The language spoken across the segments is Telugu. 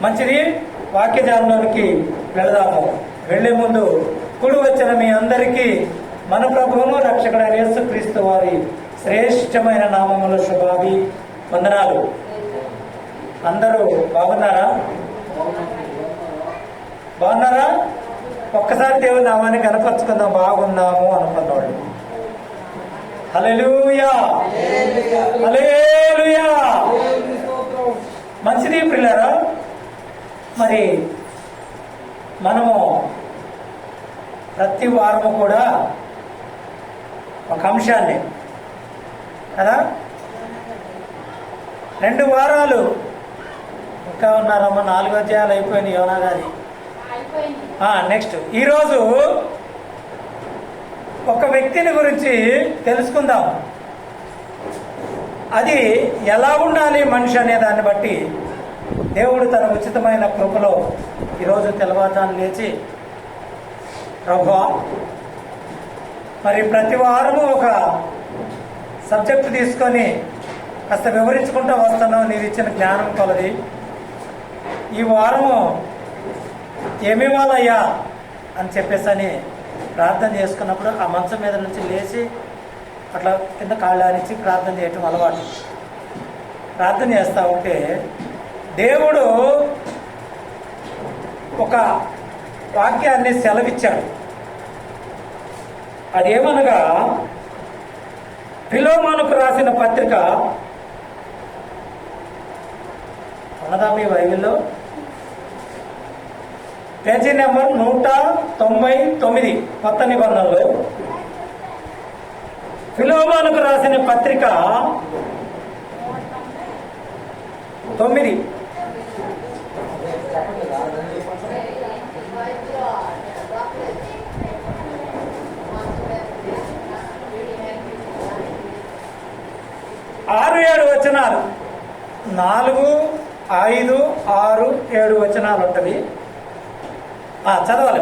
మంచిది. వాక్య ధ్యానంలోనికి వెళదాము. వెళ్లే ముందు కూడి వచ్చిన మీ అందరికీ మన ప్రభువును రక్షకుడైన యేసుక్రీస్తు వారి శ్రేష్టమైన నామములో శుభాభి వందనాలు. అందరూ బాగున్నారా? బాగున్నారా? ఒక్కసారి దేవుని నామాన్ని కనపరుచుకుందాం. బాగున్నాము అనుకున్నాడు. హల్లెలూయా, హల్లెలూయా. మంచిది ప్రియులారా. మరి మనము ప్రతి వారము కూడా ఒక అంశాన్ని కదా, 2 వారాలు ఇంకా ఉన్నారమ్మా. 4 అధ్యాయాలు అయిపోయినాయి. యోనా గారి నెక్స్ట్ ఈరోజు ఒక వ్యక్తిని గురించి తెలుసుకుందాం. అది ఎలా ఉండాలి మనిషి అనే దాన్ని బట్టి దేవుడు తన ఉచితమైన కృపలో ఈరోజు తెల్లవారుజామున లేచి, ప్రభువా, మరి ప్రతి వారము ఒక సబ్జెక్టు తీసుకొని కాస్త వివరించుకుంటూ వస్తున్నావు నీవు ఇచ్చిన జ్ఞానం కొలది. ఈ వారము ఏమివ్వాలయ్యా అని చెప్పేసి ప్రార్థన చేసుకున్నప్పుడు ఆ మంచం మీద నుంచి లేచి అట్లా కింద కాళ్ళానిచ్చి ప్రార్థన చేయటం అలవాటు. ప్రార్థన చేస్తూ ఉంటే దేవుడు ఒక వాక్యాన్ని సెలవిచ్చాడు. అదేమనగా, ఫిలోమోనుకు రాసిన పత్రిక ఉన్నదా మీ బైబిల్లో? పేజీ నెంబర్ 199 కొత్త నిబంధనలు. ఫిలోమోనుకు రాసిన పత్రిక 9. ఆరు 7 వచనాలు, 4, 5, 6, 7 వచనాలు ఉంటవి. చదవాలి.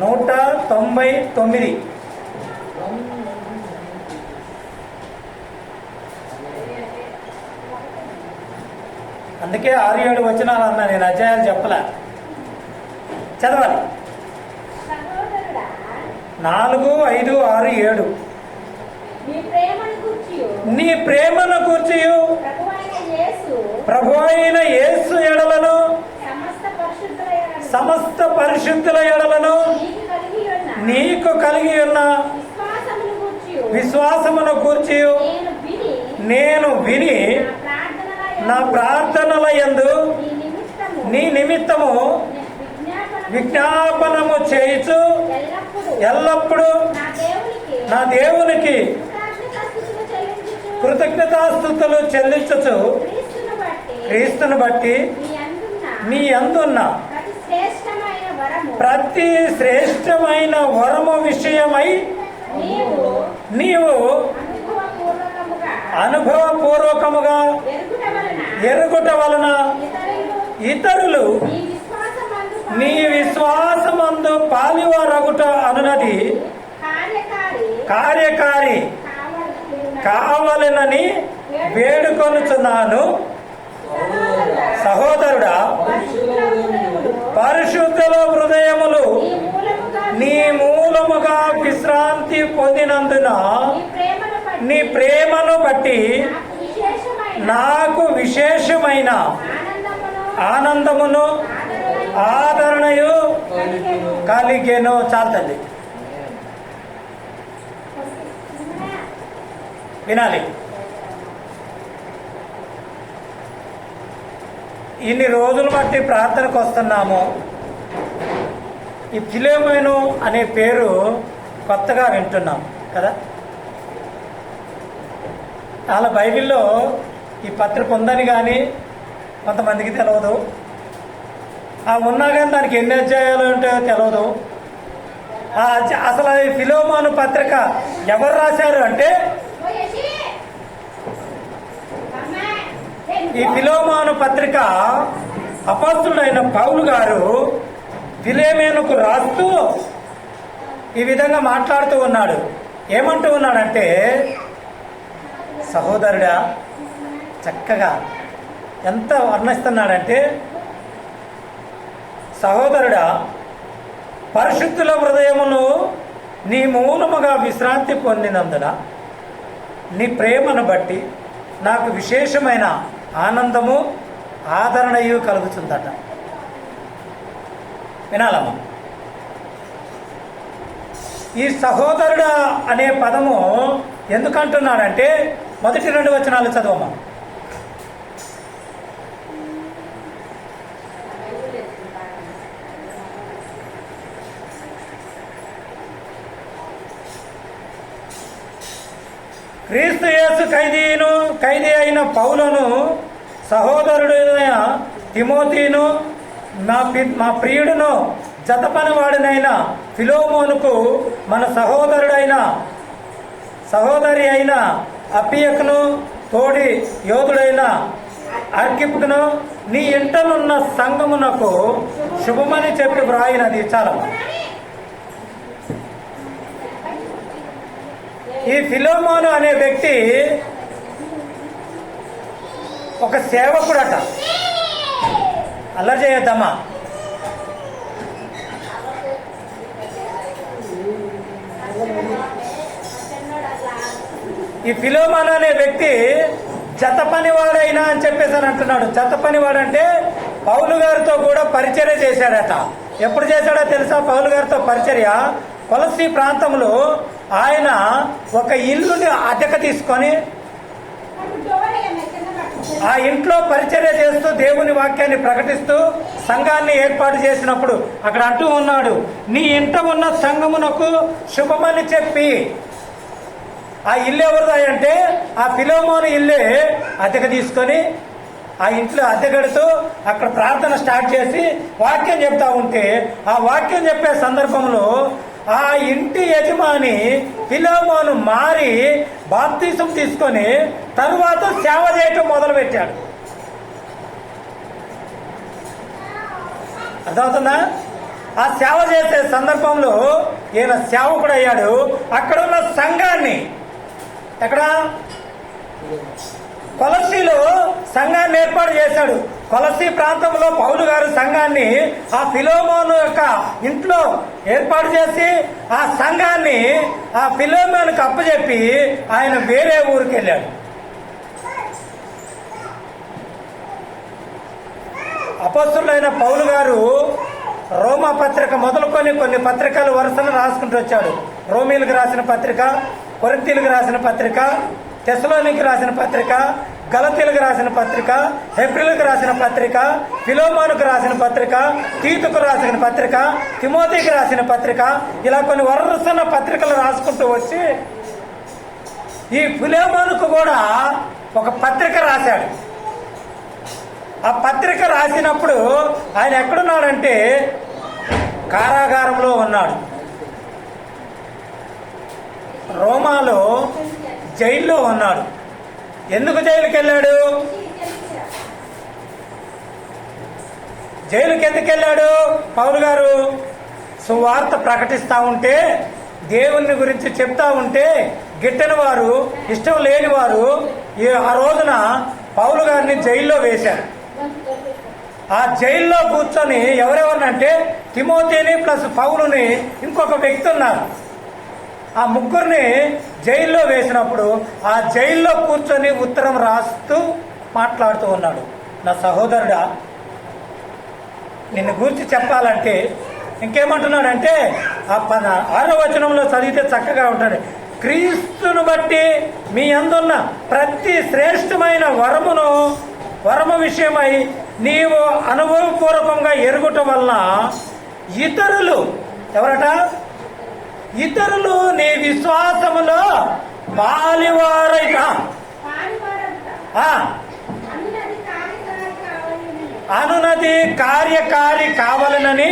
199. అందుకే 6, 7 వచనాలు అన్నా, నేను అధ్యాయాలు చెప్పలే. చదవాలి. 4, 5, 6, 7. నీ ప్రేమను కూర్చియు ప్రభు అయిన యేసు ఎడలను సమస్త పరిశుద్ధుల ఎడలను నీకు కలిగి ఉన్న విశ్వాసమును కూర్చియు నేను విని నా ప్రార్థనల యందు నీ నిమిత్తము విజ్ఞాపనము చేయుచు ఎల్లప్పుడూ నా దేవునికి కృతజ్ఞతాస్తుతులు చెల్లించుచు క్రీస్తును బట్టి నీ అందున్న ప్రతి శ్రేష్టమైన వరము విషయమై నీవు అనుభవపూర్వకముగా ఎరుగుట వలన ఇతరులు నీ విశ్వాసమందు పాలివారగుట అనునది కార్యకారి కావాలనని వేడుకొనుచున్నాను. సహోదరుడా, పరిశుద్ధుల హృదయములు నీ మూలముగా విశ్రాంతి పొందినందున నీ ప్రేమను బట్టి నాకు విశేషమైన ఆనందమును ఆదరణయు కలిగెను. చాలుతుంది, వినాలి. ఇన్ని రోజులు బట్టి ప్రార్థనకు వస్తున్నాము. ఈ ఫిలోమోను అనే పేరు కొత్తగా వింటున్నాం కదా. అలా బైబిల్లో ఈ పత్రిక ఉందని కానీ కొంతమందికి తెలియదు. ఉన్నా కానీ దానికి ఎన్ని అధ్యాయాలు ఉంటాయో తెలియదు. అసలు ఈ ఫిలోమోను పత్రిక ఎవరు రాశారు అంటే, ఈ ఫిలోమోను పత్రిక అపొస్తలుడైన పౌలు గారు ఫిలోమోనుకు రాస్తూ ఈ విధంగా మాట్లాడుతూ ఉన్నాడు. ఏమంటూ ఉన్నాడంటే, సహోదరుడా చక్కగా ఎంత వర్ణిస్తున్నాడంటే, సహోదరుడా పరిశుద్ధుల హృదయమును నీ మూలముగా విశ్రాంతి పొందినందున నీ ప్రేమను బట్టి నాకు విశేషమైన ఆనందము ఆదరణయు కలుగుతుందట. వినాలమ్మా. ఈ సహోదరుడా అనే పదము ఎందుకంటున్నాడంటే మొదటి 2 వచనాలు చదవమ్మా. క్రీస్తు యేసు ఖైదీ అయిన పౌలును, సహోదరుడైన తిమోతిను, మా ప్రియుడును జతపనివాడినైన ఫిలోమోనుకు, మన సహోదరి అయిన అప్పియకును, తోడి యోధుడైన అర్కిప్పుకును, నీ ఇంటనున్న సంఘమునకు శుభమని చెప్పి వ్రాయినది. చాలా. ఈ ఫిలోమోను అనే వ్యక్తి ఒక సేవకుడట. అల్లరి చేయొద్దమ్మా. ఈ ఫిలోమోను అనే వ్యక్తి జత పనివాడైనా అని చెప్పేసి అని అంటున్నాడు. జత పనివాడంటే పౌలు గారితో కూడా పరిచర్య చేశాడట. ఎప్పుడు చేశాడో తెలుసా? పౌలు గారితో పరిచర్య కొలసీ ప్రాంతంలో ఆయన ఒక ఇల్లుని అద్దెకు తీసుకొని ఆ ఇంట్లో పరిచర్య చేస్తూ దేవుని వాక్యాన్ని ప్రకటిస్తూ సంఘాన్ని ఏర్పాటు చేసినప్పుడు అక్కడ అంటూ ఉన్నాడు, నీ ఇంట ఉన్న సంఘమునకు శుభమని చెప్పి. ఆ ఇల్లు ఎవరిదంటే ఆ ఫిలోమోను ఇల్లే అద్దెకు తీసుకొని ఆ ఇంట్లో అద్దె కడుతూ అక్కడ ప్రార్థన స్టార్ట్ చేసి వాక్యం చెప్తా ఉంటే, ఆ వాక్యం చెప్పే సందర్భంలో ఆ ఇంటి యజమాని ఫిలోమోను మారి బాప్తిసం తీసుకొని తరువాత సేవ చేయటం మొదలుపెట్టాడు. అర్థమవుతుందా? ఆ సేవ చేసే సందర్భంలో ఈయన సేవకుడు అయ్యాడు. అక్కడున్న సంఘాన్ని, ఎక్కడ కొలసీలో సంఘాన్ని ఏర్పాటు చేశాడు. కొలసీ ప్రాంతంలో పౌలు గారు సంఘాన్ని ఆ ఫిలోమోను యొక్క ఇంట్లో ఏర్పాటు చేసి ఆ సంఘాన్ని ఆ ఫిలోమోనుకు అప్పచెప్పి ఆయన వేరే ఊరికి వెళ్ళాడు. అపొస్తలుడైన పౌలు గారు రోమా పత్రిక మొదలుకొని కొన్ని పత్రికలు వరుసను రాసుకుంటూ వచ్చాడు. రోమీలకు రాసిన పత్రిక, కొరింథీలకు రాసిన పత్రిక, తెస్సలోనికి రాసిన పత్రిక, గలతీలకు రాసిన పత్రిక, హెబ్రీలకు రాసిన పత్రిక, ఫిలోమోనుకు రాసిన పత్రిక, తీతుకు రాసిన పత్రిక, తిమోతికి రాసిన పత్రిక, ఇలా కొన్ని వరుసన పత్రికలు రాసుకుంటూ వచ్చి ఈ ఫిలోమోనుకు కూడా ఒక పత్రిక రాశాడు. ఆ పత్రిక రాసినప్పుడు ఆయన ఎక్కడున్నాడంటే కారాగారంలో ఉన్నాడు. రోమాలో జైల్లో ఉన్నాడు. ఎందుకు జైలుకి వెళ్ళాడు? జైలుకి ఎందుకు వెళ్ళాడు? పౌలు గారు సువార్త ప్రకటిస్తూ ఉంటే, దేవుని గురించి చెప్తా ఉంటే గిట్టని వారు, ఇష్టం లేని వారు ఆ రోజున పౌలు గారిని జైల్లో వేశారు. ఆ జైల్లో కూర్చొని ఎవరెవరినంటే తిమోతిని ప్లస్ పౌలుని ఇంకొక వ్యక్తి ఉన్నారు. ఆ ముగ్గురిని జైల్లో వేసినప్పుడు ఆ జైల్లో కూర్చొని ఉత్తరం రాస్తూ మాట్లాడుతూ ఉన్నాడు. నా సహోదరుడా, నిన్ను గురించి చెప్పాలంటే ఇంకేమంటున్నాడంటే ఆ 6వ వచనంలో చదివితే చక్కగా ఉంటాడు. క్రీస్తును బట్టి మీ అందున్న ప్రతి శ్రేష్టమైన వరము విషయమై నీవు అనుభవపూర్వకంగా ఎరుగుట వలన ఇతరులు, ఎవరట? ఇతరులు నీ విశ్వాసములో పాలివారైట అనునది కార్యకారి కావాలనని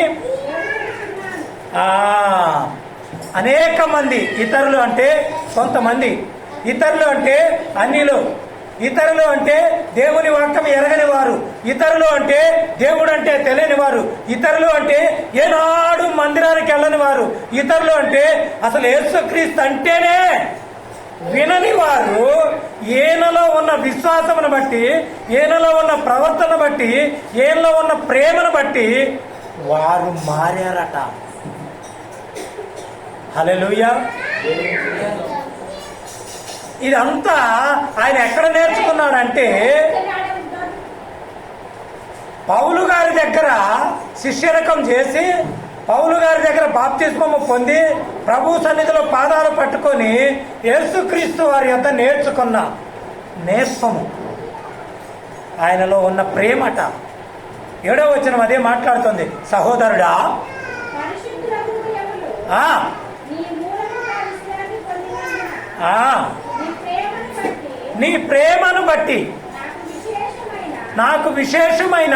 అనేక మంది, ఇతరులు అంటే కొంతమంది, ఇతరులు అంటే అన్యులు, ఇతరులు అంటే దేవుని వాక్యం ఎరగని వారు, ఇతరులు అంటే దేవుడు అంటే తెలియని వారు, ఇతరులు అంటే ఏనాడు మందిరానికి వెళ్ళని వారు, ఇతరులు అంటే అసలు యేసుక్రీస్తు అంటేనే వినని వారు, ఉన్న విశ్వాసమును బట్టి, ఈయనలో ఉన్న ప్రవర్తన బట్టి, ఈయనలో ఉన్న ప్రేమను బట్టి వారు మారారట. హల్లెలూయా. ఇదంతా ఆయన ఎక్కడ నేర్చుకున్నాడంటే పౌలు గారి దగ్గర శిష్యరకం చేసి, పౌలు గారి దగ్గర బాప్తిస్మము పొంది, ప్రభు సన్నిధిలో పాదాలు పట్టుకొని యేసుక్రీస్తు వారి యొద్ద నేర్చుకున్న నేర్పము, ఆయనలో ఉన్న ప్రేమట. 7వ వచనం అదే మాట్లాడుతుంది. సహోదరుడా, నీ ప్రేమను బట్టి నాకు విశేషమైన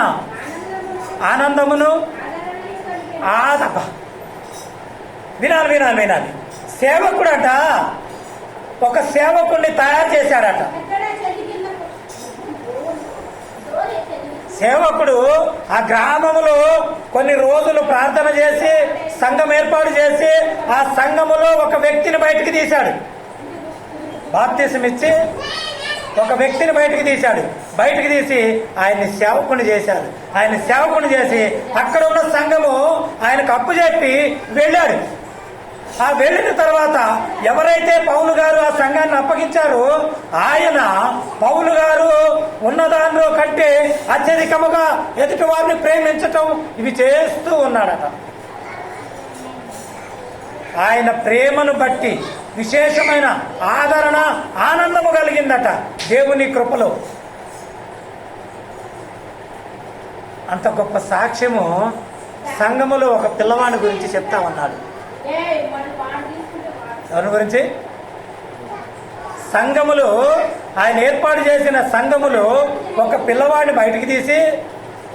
ఆనందమును వినాలి. సేవకుడట ఒక సేవకుడిని తయారు చేశాడట. సేవకుడు ఆ గ్రామంలో కొన్ని రోజులు ప్రార్థన చేసి సంఘం ఏర్పాటు చేసి ఆ సంఘములో ఒక వ్యక్తిని బయటికి తీశాడు. బాప్తిసం ఇచ్చి ఒక వ్యక్తిని బయటికి తీసి ఆయన్ని సేవకుని చేశాడు. ఆయన సేవకుని చేసి అక్కడ ఉన్న సంఘము ఆయనకు అప్పు చెప్పి వెళ్ళాడు. ఆ వెళ్ళిన తర్వాత ఎవరైతే పౌలు గారు ఆ సంఘాన్ని అప్పగించారో ఆయన పౌలు గారు ఉన్నదానిలో కంటే అత్యధికముగా ఎదుటి వారిని ప్రేమించటం ఇవి చేస్తూ ఉన్నాడట. ఆయన ప్రేమను బట్టి విశేషమైన ఆదరణ, ఆనందము కలిగిందట దేవుని కృపలో. అంత గొప్ప సాక్ష్యము సంఘములో ఒక పిల్లవాడి గురించి చెప్తా ఉన్నాడు. ఎవరి గురించి? సంఘములో, ఆయన ఏర్పాటు చేసిన సంఘములో ఒక పిల్లవాడిని బయటికి తీసి,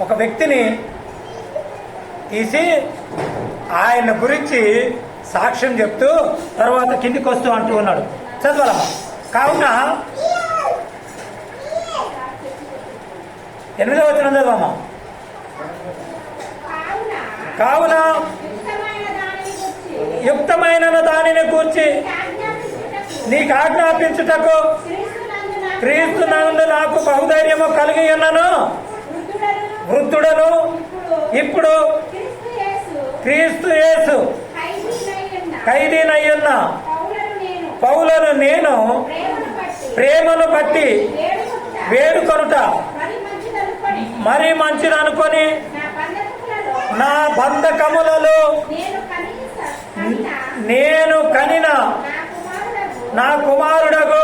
ఒక వ్యక్తిని తీసి ఆయన గురించి సాక్ష్యం చెప్తూ తర్వాత కిందికి వస్తూ అంటూ ఉన్నాడు. చదవాలమ్మా. కావున 8వ వచనం చదవమ్మా. కావున యుక్తమైన దానిని గూర్చి నీకు ఆజ్ఞాపించుటకు క్రీస్తునందు నాకు బహుధైర్యము కలిగి ఉన్నాను. వృద్ధుడను ఇప్పుడు క్రీస్తు యేసు ఖైదీనయ్యున్న పౌలను నేను ప్రేమను బట్టి వేడుకొనుట మరి మంచిదనుకొని నా బంధకములలో నేను కనిన నా కుమారుడగు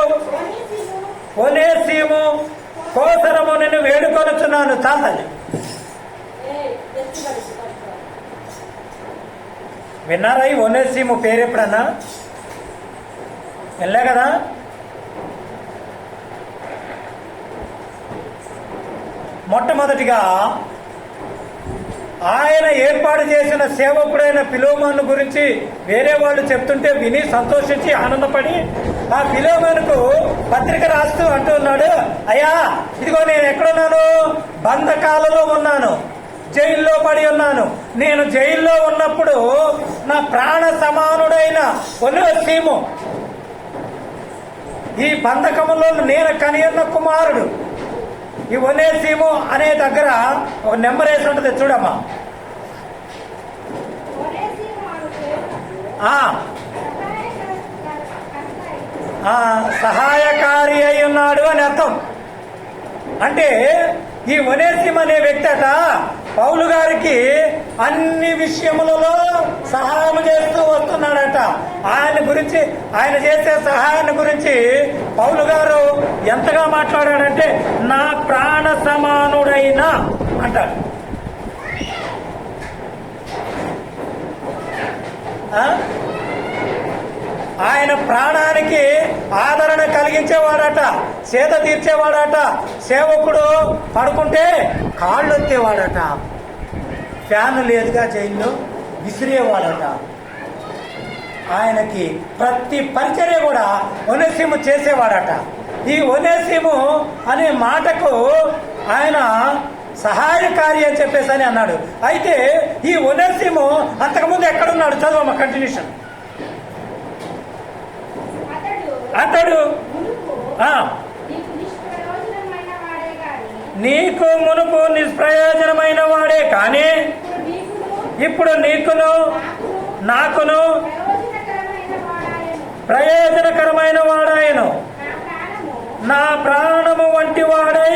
ఒనేసిము కోసరము నేను వేడుకొనుచున్నాను. చాలండి. విన్నారా ఈ ఒనేసిము పేరు ఎప్పుడన్నా? వెళ్ళా కదా. మొట్టమొదటిగా ఆయన ఏర్పాటు చేసిన సేవకుడైన ఫిలోమోను గురించి వేరే వాళ్ళు చెప్తుంటే విని సంతోషించి ఆనందపడి ఆ ఫిలోమోనుకు పత్రిక రాస్తూ అంటూ ఉన్నాడు, అయ్యా ఇదిగో నేను ఎక్కడున్నాను? బంధకాలలో ఉన్నాను, జైల్లో పడి ఉన్నాను. నేను జైల్లో ఉన్నప్పుడు నా ప్రాణ సమానుడైన ఒనేసిము ఈ బంధకములో నేను కనియన్న కుమారుడు. ఈ ఒనేసిము అనే దగ్గర ఒక నెంబర్ వేసి ఉంటుంది చూడమ్మా. సహాయకారి అయి ఉన్నాడు అని అర్థం. అంటే ఈ ఒనేసిము అనే వ్యక్తి అట పౌలు గారికి అన్ని విషయములలో సహాయం చేస్తూ వస్తున్నాడట. ఆయన గురించి, ఆయన చేసే సహాయాన్ని గురించి పౌలు గారు ఎంతగా మాట్లాడాడంటే నా ప్రాణ సమానుడైన అంటాడు. ఆయన ప్రాణానికి ఆదరణ కలిగించేవాడట, సేద తీర్చేవాడట. సేవకుడు పడుకుంటే కాళ్ళు ఎత్తేవాడట, ఫ్యాన్ లేదుగా జైల్లో విసిరేవాడట. ఆయనకి ప్రతి పరిచర్య కూడా ఒనేసిము చేసేవాడట. ఈ ఒనేసిము అనే మాటకు ఆయన సహాయకారి అని చెప్పేసి అని అన్నాడు. అయితే ఈ ఒనేసిము అంతకుముందు ఎక్కడున్నాడు? చదవమ్మా, కంటిన్యూషన్. అతడు నీకు మునుపు నిష్ప్రయోజనమైన వాడే కానీ ఇప్పుడు నీకును నాకును ప్రయోజనకరమైన వాడాయను. నా ప్రాణము వంటి వాడై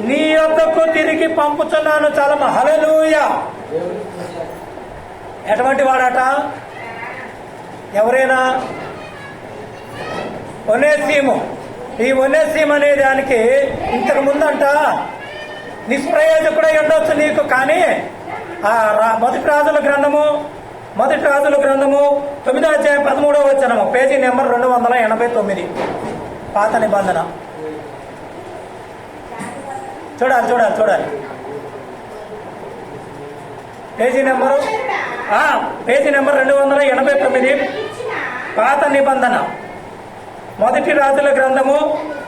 నీ యొద్దకు తిరిగి పంపుతున్నాను. చాలా హల్లెలూయా. ఎటువంటి వాడట? ఎవరైనా ఒనేసిము. ఈ ఒనేసిము అనే దానికి ఇంతకు ముందంట నిష్ప్రయోజకుడై ఉండొచ్చు నీకు, కానీ మొదటి రాజుల గ్రంథము 9వ అధ్యాయం 13వ వచనము, పేజీ నెంబర్ 289, పాత నిబంధన. చూడాలి. పేజీ నెంబర్ 289, పాత నిబంధన, మొదటి రాజుల గ్రంథము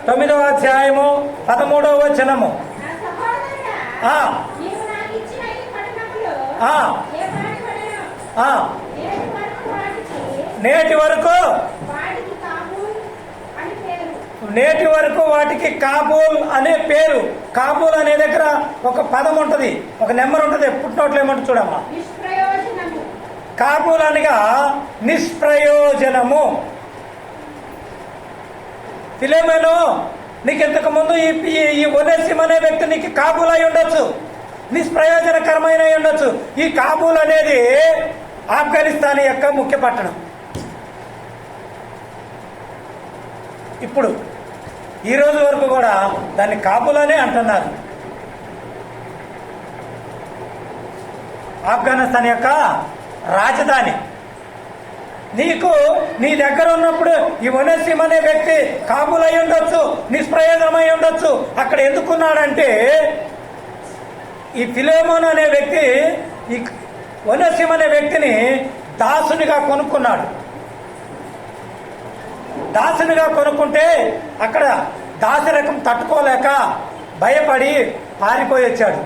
9వ అధ్యాయము 13వ వచనము. నేటి వరకు వాటికి కాబూల్ అనే పేరు. కాబూల్ అనే దగ్గర ఒక పదం ఉంటది, ఒక నెంబర్ ఉంటది. పుట్టినోట్లు ఏమంటుంది చూడమ్మా. కాబూల్ అనగా నిష్ప్రయోజనము. ఫిలెమోను, నీకు ఇంతకు ముందు ఈ ఒనేసిము అనే వ్యక్తి నీకు కాబూల్ అయి ఉండొచ్చు, నిష్ప్రయోజనకరమైన ఉండొచ్చు. ఈ కాబూల్ అనేది ఆఫ్ఘనిస్తాన్ యొక్క ముఖ్య పట్టణం. ఇప్పుడు ఈ రోజు వరకు కూడా దాన్ని కాబూల్ అనే అంటున్నారు. ఆఫ్ఘనిస్తాన్ యొక్క రాజధాని. నీకు నీ దగ్గర ఉన్నప్పుడు ఈ ఒనేసిము అనే వ్యక్తి కాబూల్ అయి ఉండొచ్చు, నిష్ప్రయోజనమై ఉండొచ్చు. అక్కడ ఎందుకున్నాడంటే ఈ ఫిలెమోను అనే వ్యక్తి ఈ ఒనేసిము అనే వ్యక్తిని దాసునిగా కొనుక్కున్నాడు. దాసునిగా కొనుక్కుంటే అక్కడ దాసరకం తట్టుకోలేక భయపడి పారిపోయి వచ్చాడు.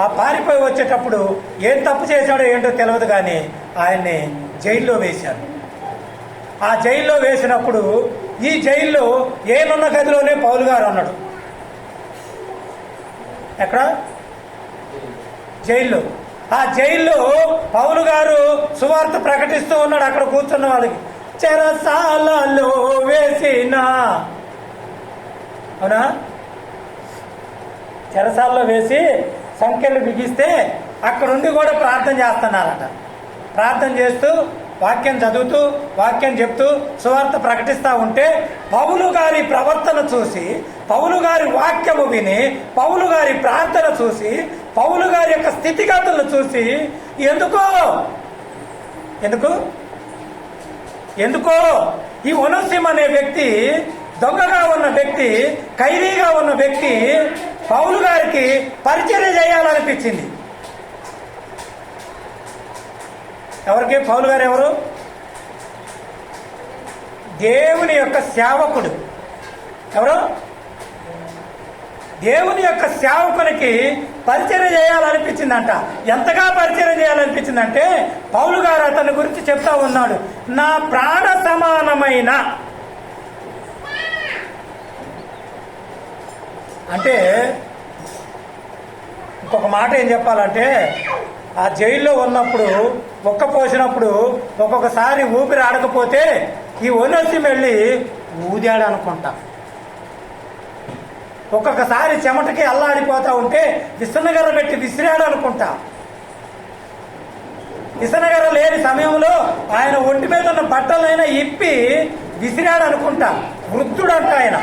ఆ పారిపోయి వచ్చేటప్పుడు ఏం తప్పు చేశాడో ఏంటో తెలియదు, కానీ ఆయన్ని జైల్లో వేశారు. ఆ జైల్లో వేసినప్పుడు ఈ జైల్లో ఏనున్న గదిలోనే పౌలు గారు ఉన్నాడు. ఎక్కడ? జైల్లో. ఆ జైల్లో పౌలు గారు సువార్త ప్రకటిస్తూ ఉన్నాడు. అక్కడ కూర్చున్న వాళ్ళకి చెరసాలలో వేసిన, అవునా, చెరసాలలో వేసి సంఖ్యలు బిగిస్తే అక్కడుండి కూడా ప్రార్థన చేస్తున్నారట. ప్రార్థన చేస్తూ వాక్యం చదువుతూ వాక్యం చెప్తూ సువార్త ప్రకటిస్తూ ఉంటే పౌలు గారి ప్రవర్తన చూసి, పౌలు గారి వాక్యము విని, పౌలు గారి ప్రార్థన చూసి, పౌలు గారి యొక్క స్థితిగతులను చూసి ఎందుకో ఈ ఒనేసిము అనే వ్యక్తి, దొంగగా ఉన్న వ్యక్తి, ఖైదీగా ఉన్న వ్యక్తి పౌలు గారికి పరిచర్య చేయాలనిపించింది. ఎవరికి? పౌలు గారు ఎవరు? దేవుని యొక్క సేవకుడు. ఎవరు? దేవుని యొక్క సేవకునికి పరిచర్య చేయాలనిపించిందంట. ఎంతగా పరిచర్య చేయాలనిపించిందంటే పౌలు గారు అతని గురించి చెప్తా ఉన్నాడు, నా ప్రాణ సమానమైన. అంటే ఇంకొక మాట ఏం చెప్పాలంటే, ఆ జైల్లో ఉన్నప్పుడు ఒక్క పోసినప్పుడు ఒక్కొక్కసారి ఊపిరి ఆడకపోతే ఈ ఒనేసిము వెళ్ళి ఊదాడు అనుకుంటా. ఒక్కొక్కసారి చెమటకి అల్లాడిపోతా ఉంటే విసనగర్ర పెట్టి విసిరాడు అనుకుంటా. విసనగర్ర లేని సమయంలో ఆయన ఒంటి మీద ఉన్న బట్టలైనా ఇప్పి విసిరాడు అనుకుంటా. వృద్ధుడు అంట ఆయన.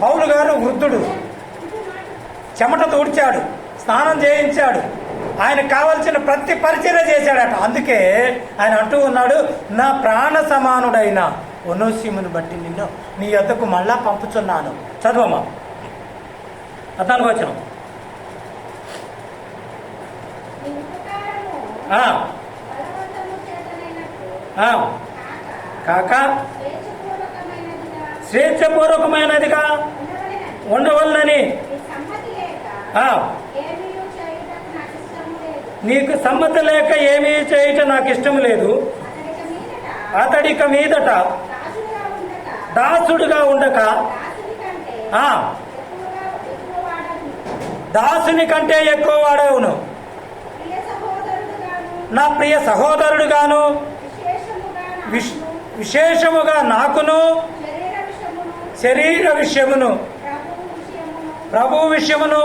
పౌలు గారు వృద్ధుడు. చెమట తూడ్చాడు, స్నానం చేయించాడు, ఆయనకు కావలసిన ప్రతి పరిచర్య చేశాడట. అందుకే ఆయన అంటూ ఉన్నాడు, నా ప్రాణ సమానుడైన ఒనేసిమును బట్టి నిన్ను నీ యొద్దకు మళ్ళా పంపుచున్నాను. చదవమా 14వ వచనం. కాక స్వేచ్ఛపూర్వకమైనదిగా ఉండవలనని నీకు సమ్మతి లేక ఏమీ చేయటం నాకు ఇష్టం లేదు. అతడిక మీదట దాసుడుగా ఉండక దాసుని కంటే ఎక్కువ వాడవును, నా ప్రియ సహోదరుడు గాను విశేషముగా నాకును శరీర విషయమును ప్రభు విషయమును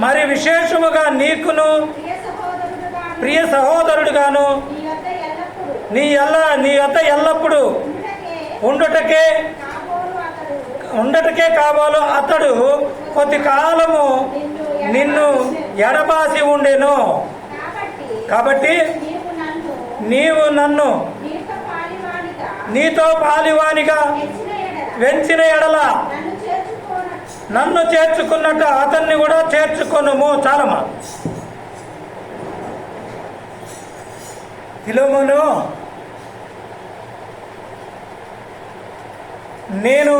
మరి విశేషముగా నీకును ప్రియ సహోదరుడు గాను నీ వద్ద ఎల్లప్పుడు ఉండటకే కావాలో అతడు కొద్ది కాలము నిన్ను ఎడబాసి ఉండెను. కాబట్టి నీవు నన్ను నీతో పాలివానిగా వెంచిన ఎడల నన్ను చేర్చుకున్నట్టు అతన్ని కూడా చేర్చుకొనుము. చాలమ్మా. ఫిలోమోను, నేను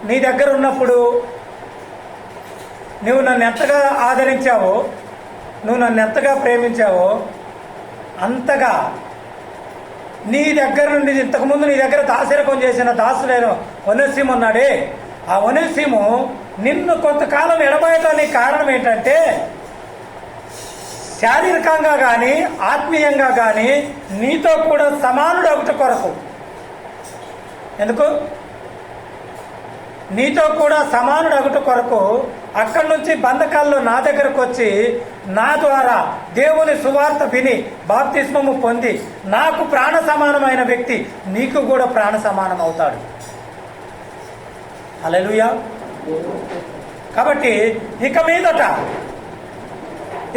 నీ దగ్గర ఉన్నప్పుడు నువ్వు నన్ను ఎంతగా ఆదరించావో, నువ్వు నన్ను ఎంతగా ప్రేమించావో అంతగా నీ దగ్గర నుండి ఇంతకుముందు నీ దగ్గర దాసరికం చేసిన దాసుడైన ఒనేసిము ఉన్నాడే, ఆ ఒనేసిము నిన్ను కొంతకాలం ఎడబాయటానికి కారణం ఏంటంటే శారీరకంగా కానీ ఆత్మీయంగా కానీ నీతో కూడా సమానుడు ఒకటి కొరకు. ఎందుకు? నీతో కూడా సమానుడు ఒకటి కొరకు అక్కడి నుంచి బంధకాల్లో నా దగ్గరకు వచ్చి నా ద్వారా దేవుని సువార్త విని బాప్తిస్మము పొంది నాకు ప్రాణ సమానమైన వ్యక్తి నీకు కూడా ప్రాణ సమానం అవుతాడు. హల్లెలూయా. కాబట్టి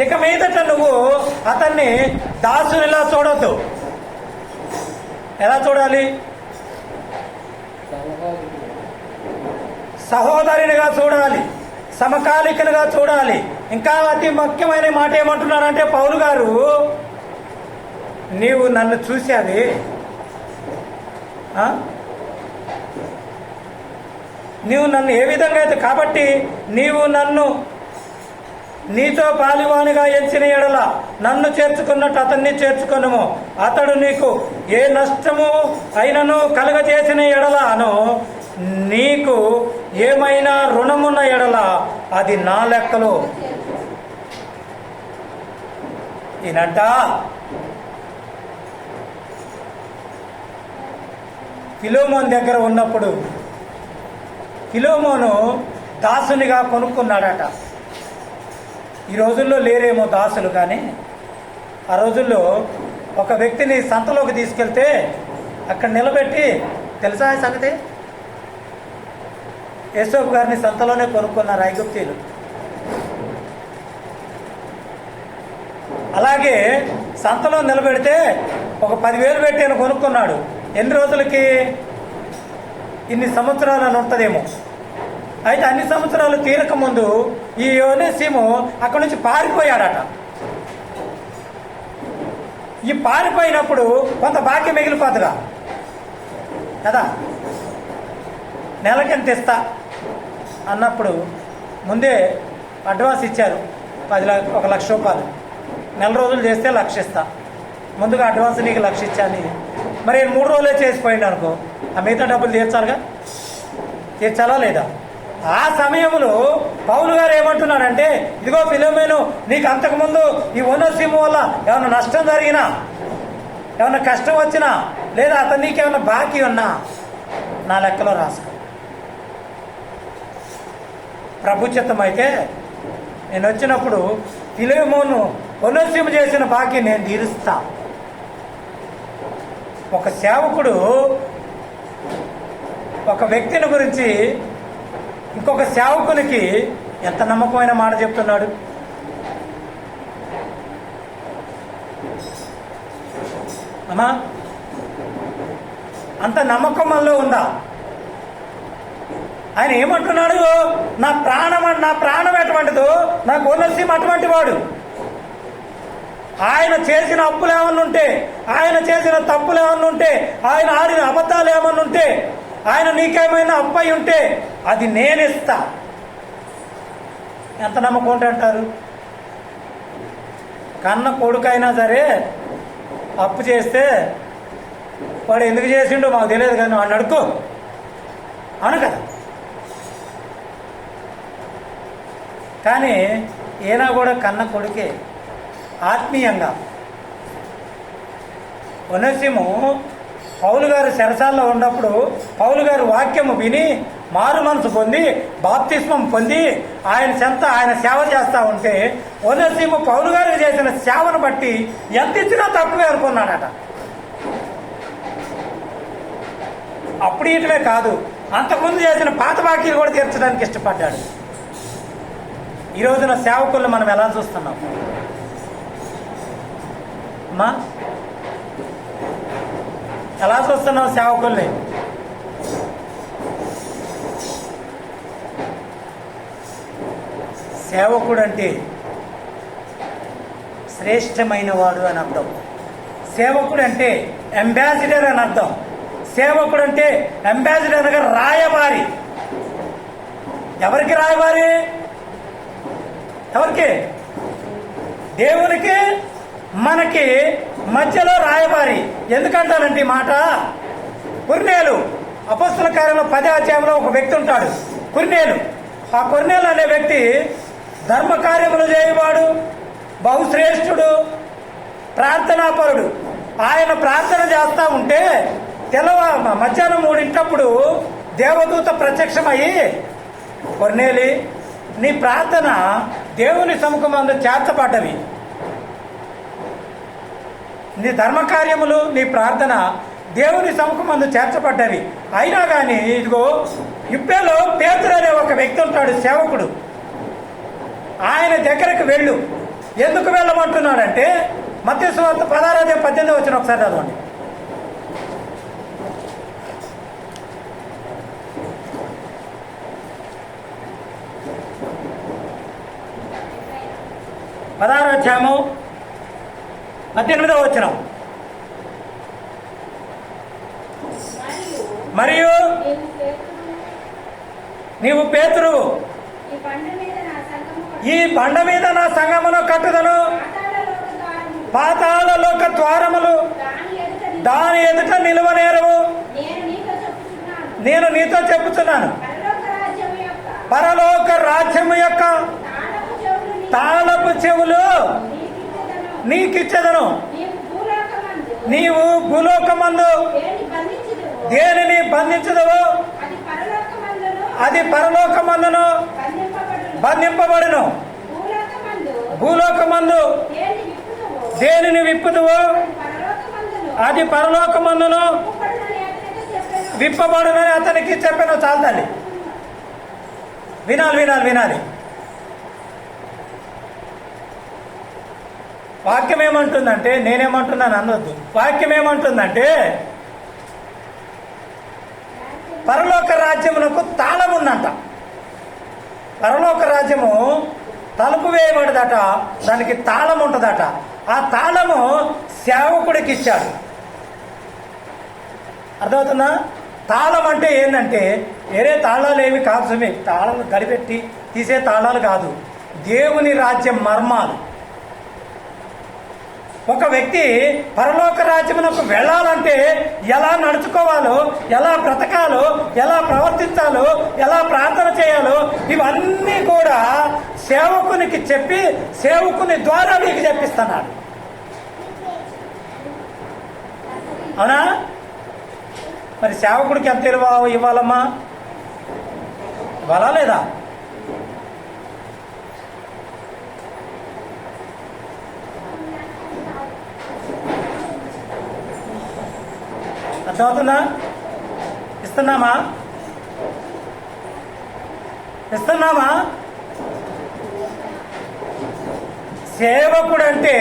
ఇక మీదట నువ్వు అతన్ని దాసునిలా చూడొద్దు. ఎలా చూడాలి? సహోదరునిగా చూడాలి, సమకాలికలుగా చూడాలి. ఇంకా అతి ముఖ్యమైన మాట ఏమంటున్నారంటే పౌలు గారు, నీవు నన్ను చూసావి, నీవు నన్ను ఏ విధంగా అయితే, కాబట్టి నీవు నన్ను నీతో పాలివానిగా ఎంచిన ఎడల నన్ను చేర్చుకున్నట్టు అతన్ని చేర్చుకొనుము. అతడు నీకు ఏ నష్టము అయినను కలగజేసిన ఎడలను నీకు ఏమైనా రుణమున్న ఎడల అది నా లెక్కలో. ఈయనంట ఫిలోమోను దగ్గర ఉన్నప్పుడు ఫిలోమోను దాసునిగా కొనుక్కున్నాడట. ఈ రోజుల్లో లేరేమో దాసులు, కానీ ఆ రోజుల్లో ఒక వ్యక్తిని సంతలోకి తీసుకెళ్తే అక్కడ నిలబెట్టి, తెలుసా ఈ సంగతి? యేసోపు గారిని సంతలోనే కొనుక్కున్నారు ఐగుప్తీయులు. అలాగే సంతలో నిలబెడితే ఒక 10,000 పెట్టి ఆయన కొనుక్కున్నాడు. ఎన్ని రోజులకి? ఇన్ని సంవత్సరాలు అని ఉంటుందేమో. అయితే అన్ని సంవత్సరాలు తీరక ముందు ఈ ఒనేసిము అక్కడి నుంచి పారిపోయాడట. ఈ పారిపోయినప్పుడు కొంత బాకీ మిగిలిపోతుందా కదా, నెలకెంత ఇస్తా అన్నప్పుడు ముందే అడ్వాన్స్ ఇచ్చారు 1,00,000 రూపాయలు. నెల రోజులు చేస్తే 1,00,000 ఇస్తా, ముందుగా అడ్వాన్స్ నీకు 1,00,000 ఇచ్చాను. మరి 3 రోజులే చేసిపోయింది అనుకో, ఆ మిగతా డబ్బులు తీర్చాలిగా, తీర్చాలా లేదా? ఆ సమయంలో పౌలు గారు ఏమంటున్నాడంటే, ఇదిగో ఫిలోమోను, నీకు అంతకుముందు ఈ ఒనేసిము వల్ల ఏమైనా నష్టం జరిగినా, ఏమైనా కష్టం వచ్చినా, లేదా అతను నీకేమైనా బాకీ ఉన్నా నా లెక్కలో రాసుకో. ప్రభుత్వం అయితే నేను వచ్చినప్పుడు ఫిలోమోను ఒనేసిము చేసిన బాకీ నేను తీరుస్తా. ఒక సేవకుడు ఒక వ్యక్తిని గురించి ఇంకొక సేవకునికి ఎంత నమ్మకమైన మాట చెప్తున్నాడు. అమ్మా, అంత నమ్మకం మనలో ఉందా? ఆయన ఏమంటున్నాడు? నా ప్రాణం ఎటువంటిదో నాకు ఒనేసిము అటువంటి వాడు. ఆయన చేసిన అప్పులు ఏమన్నా ఉంటే, ఆయన చేసిన తప్పులు ఏమన్నా ఉంటే, ఆయన ఆడిన అబద్ధాలు ఏమన్నా ఉంటే, ఆయన నీకేమైనా అప్పై ఉంటే అది నేనిస్తా. ఎంత నమ్మకం ఉంటే అంటారు? కన్న కొడుకైనా సరే అప్పు చేస్తే వాడు ఎందుకు చేసిండో మాకు తెలియదు, కానీ వాడిని అడుక్కో, అవును కదా. కానీ ఈయన కూడా కన్న కొడుకే ఆత్మీయంగా. ఒనేసిము పౌలు గారు చెరసాల్లో ఉన్నప్పుడు పౌలు గారు వాక్యము విని మారు మనసు పొంది బాప్తిస్మం పొంది ఆయన చెంత ఆయన సేవ చేస్తూ ఉంటే ఒనేసిము పౌలు గారికి చేసిన సేవను బట్టి ఎంత ఇచ్చినా తక్కువే అనుకున్నాడట. అప్పుడు ఇటమే కాదు, అంతకుముందు చేసిన పాత బాకీలు కూడా తీర్చడానికి ఇష్టపడ్డాడు. ఈ రోజున సేవకులను మనం ఎలా చూస్తున్నాం అమ్మా? ఎలా చూస్తున్నాం సేవకుల్ని? సేవకుడు అంటే శ్రేష్టమైన వాడు అని అర్థం. సేవకుడు అంటే అంబాసిడర్ అని అర్థం. సేవకుడు అంటే అంబాసిడర్గా రాయబారి. ఎవరికి రాయబారి? ఎవరికి? దేవునికి మనకి మధ్యలో రాయబారి. ఎందుకంటానంటే ఈ మాట, కొర్నేలు అపొస్తల కార్యంలో 10వ అధ్యాయంలో ఒక వ్యక్తి ఉంటాడు, కొర్నేలు. ఆ కొర్నేలు అనే వ్యక్తి ధర్మ కార్యములు చేయవాడు, బహుశ్రేష్ఠుడు, ప్రార్థనాపరుడు. ఆయన ప్రార్థన చేస్తూ ఉంటే మధ్యాహ్నం 3 దేవదూత ప్రత్యక్షమయ్యి, కొర్నేలి, నీ ప్రార్థన దేవుని సముఖమందు చేర్చబడ్డవి, నీ ధర్మకార్యములు నీ ప్రార్థన దేవుని సముఖమందు చేర్చబడ్డవి. అయినా కానీ ఇదిగో ఇప్పేలో పేతురు అనే ఒక వ్యక్తి ఉంటాడు, సేవకుడు. ఆయన దగ్గరకు వెళ్ళు. ఎందుకు వెళ్ళమంటున్నాడంటే మత్తయి సువార్త 16:18 వచ్చిన ఒకసారి చదవండి. అధ్యాయము 18వ వచనం. మరియు నీవు పేతురు, ఈ బండ మీద నా సంగమును కట్టుదను, పాతాళలోక ద్వారములు దాని ఎదుట నిలువనేరవు. నేను నీతో చెప్పుచున్నాను, పరలోక రాజ్యము యొక్క తాళపు చెవులు నీకిచ్చెదను. నీవు భూలోకమందు దేనిని బంధించదవో అది పరలోకమందును బంధింపబడును. భూలోకమందు దేనిని విప్పుదువో అది పరలోకమందును విప్పబడునని అతనికి చెప్పాను. చాలు తల్లి, వినాలి వినాలి వినాలి. వాక్యం ఏమంటుందంటే, నేనేమంటున్నాను అనొద్దు, వాక్యం ఏమంటుందంటే పరలోక రాజ్యమునకు తాళం ఉందంట. పరలోక రాజ్యము తలుపు వేయబడదట, దానికి తాళం ఉంటుందట. ఆ తాళము సేవకుడికి ఇచ్చాడు. అర్థమవుతుందా? తాళం అంటే ఏంటంటే వేరే తాళాలు ఏమి కాదు సుమి, తాళం గడిపెట్టి తీసే తాళాలు కాదు, దేవుని రాజ్యం మర్మాలు. ఒక వ్యక్తి పరలోక రాజ్యమునకు వెళ్ళాలంటే ఎలా నడుచుకోవాలో, ఎలా బ్రతకాలో, ఎలా ప్రవర్తించాలో, ఎలా ప్రార్థన చేయాలో ఇవన్నీ కూడా సేవకునికి చెప్పి సేవకుని ద్వారా నీకు చెప్పిస్తున్నాడు. అవునా? మరి సేవకుడికి ఎంత ఇవ్వాలమ్మా? ఇవ్వాలా లేదా? అర్థమవుతుందా? ఇస్తున్నామా? ఇస్తున్నామా? సేవకుడు అంటే